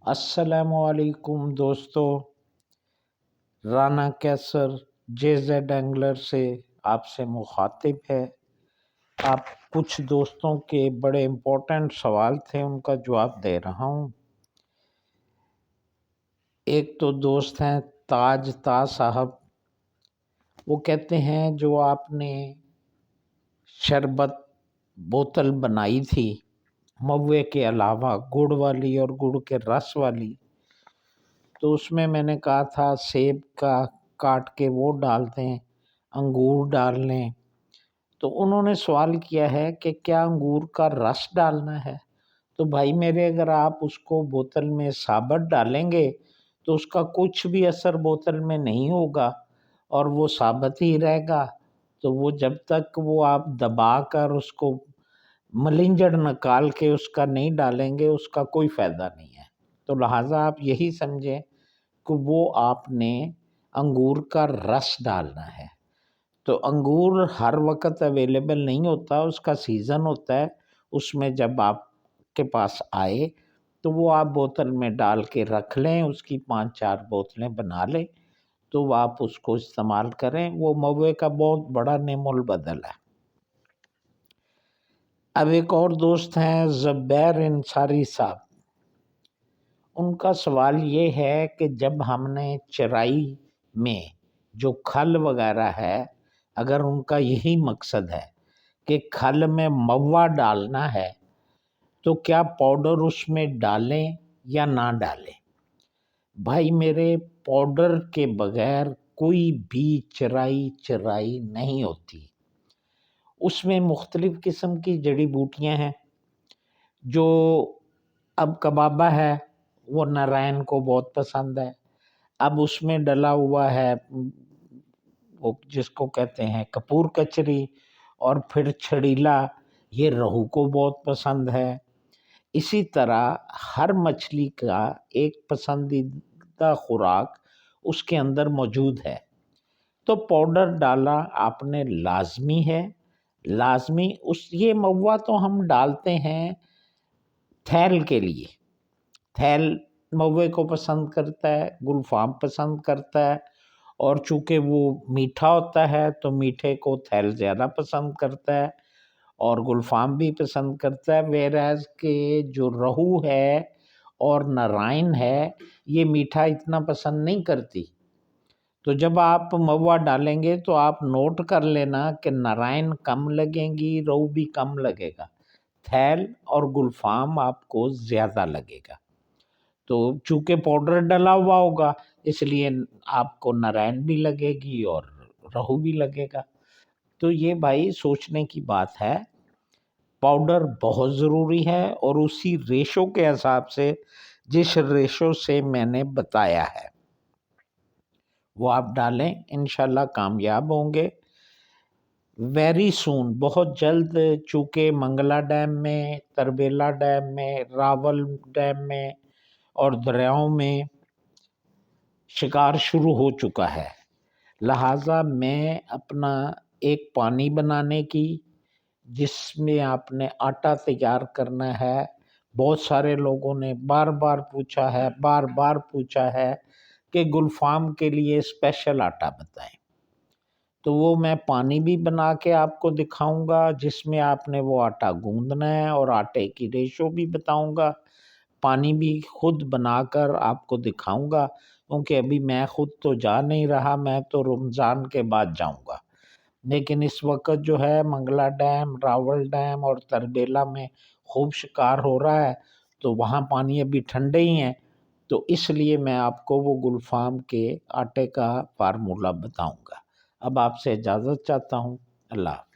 السلام علیکم دوستو، رانا کیسر جے زیڈ اینگلر سے آپ سے مخاطب ہے۔ آپ کچھ دوستوں کے بڑے امپورٹنٹ سوال تھے، ان کا جواب دے رہا ہوں۔ ایک تو دوست ہیں تاج تا صاحب، وہ کہتے ہیں جو آپ نے شربت بوتل بنائی تھی موے کے علاوہ گڑ والی اور گڑ کے رس والی، تو اس میں نے کہا تھا سیب کا کاٹ کے وہ ڈال دیں، انگور ڈال لیں۔ تو انہوں نے سوال کیا ہے کہ کیا انگور کا رس ڈالنا ہے؟ تو بھائی میرے، اگر آپ اس کو بوتل میں ثابت ڈالیں گے تو اس کا کچھ بھی اثر بوتل میں نہیں ہوگا اور وہ ثابت ہی رہے گا۔ تو وہ جب تک وہ آپ دبا کر اس کو ملنجڑ نکال کے اس کا نہیں ڈالیں گے، اس کا کوئی فائدہ نہیں ہے۔ تو لہٰذا آپ یہی سمجھیں کہ وہ آپ نے انگور کا رس ڈالنا ہے۔ تو انگور ہر وقت اویلیبل نہیں ہوتا، اس کا سیزن ہوتا ہے، اس میں جب آپ کے پاس آئے تو وہ آپ بوتل میں ڈال کے رکھ لیں، اس کی 5-4 بوتلیں بنا لیں، تو آپ اس کو استعمال کریں۔ وہ موے کا بہت بڑا نعم البدل ہے۔ اب ایک اور دوست ہیں زبیر انصاری صاحب، ان کا سوال یہ ہے کہ جب ہم نے چرائی میں جو کھل وغیرہ ہے، اگر ان کا یہی مقصد ہے کہ کھل میں موا ڈالنا ہے تو کیا پاؤڈر اس میں ڈالیں یا نہ ڈالیں؟ بھائی میرے، پاؤڈر کے بغیر کوئی بھی چرائی نہیں ہوتی۔ اس میں مختلف قسم کی جڑی بوٹیاں ہیں۔ جو اب کبابہ ہے وہ نارائن کو بہت پسند ہے، اب اس میں ڈلا ہوا ہے وہ جس کو کہتے ہیں کپور کچری، اور پھر چھڑیلا یہ رہو کو بہت پسند ہے۔ اسی طرح ہر مچھلی کا ایک پسندیدہ خوراک اس کے اندر موجود ہے۔ تو پاؤڈر ڈالا آپ نے لازمی ہے، لازمی۔ یہ موا تو ہم ڈالتے ہیں تھیل کے لیے، تھیل موے کو پسند کرتا ہے، گلفام پسند کرتا ہے، اور چونکہ وہ میٹھا ہوتا ہے تو میٹھے کو تھیل زیادہ پسند کرتا ہے اور گلفام بھی پسند کرتا ہے، ویراز کہ جو رہو ہے اور نارائن ہے یہ میٹھا اتنا پسند نہیں کرتی۔ تو جب آپ موا ڈالیں گے تو آپ نوٹ کر لینا کہ نارائن کم لگیں گی، رہو بھی کم لگے گا، تھیل اور گلفام آپ کو زیادہ لگے گا۔ تو چونکہ پاؤڈر ڈلا ہوا ہوگا اس لیے آپ کو نارائن بھی لگے گی اور رہو بھی لگے گا۔ تو یہ بھائی سوچنے کی بات ہے۔ پاؤڈر بہت ضروری ہے اور اسی ریشو کے حساب سے، جس ریشو سے میں نے بتایا ہے وہ آپ ڈالیں، انشاءاللہ کامیاب ہوں گے۔ ویری سون، بہت جلد، چونکہ منگلا ڈیم میں، تربیلا ڈیم میں، راول ڈیم میں اور دریاؤں میں شکار شروع ہو چکا ہے، لہٰذا میں اپنا ایک پانی بنانے کی، جس میں آپ نے آٹا تیار کرنا ہے۔ بہت سارے لوگوں نے بار بار پوچھا ہے کہ گلفام کے لیے اسپیشل آٹا بتائیں، تو وہ میں پانی بھی بنا کے آپ کو دکھاؤں گا جس میں آپ نے وہ آٹا گوندنا ہے، اور آٹے کی ریشو بھی بتاؤں گا، پانی بھی خود بنا کر آپ کو دکھاؤں گا، کیونکہ ابھی میں خود تو جا نہیں رہا، میں تو رمضان کے بعد جاؤں گا۔ لیکن اس وقت جو ہے منگلا ڈیم، راول ڈیم اور تربیلا میں خوب شکار ہو رہا ہے، تو وہاں پانی ابھی ٹھنڈے ہی ہیں، تو اس لیے میں آپ کو وہ گلفام کے آٹے کا فارمولہ بتاؤں گا۔ اب آپ سے اجازت چاہتا ہوں، اللہ حافظ۔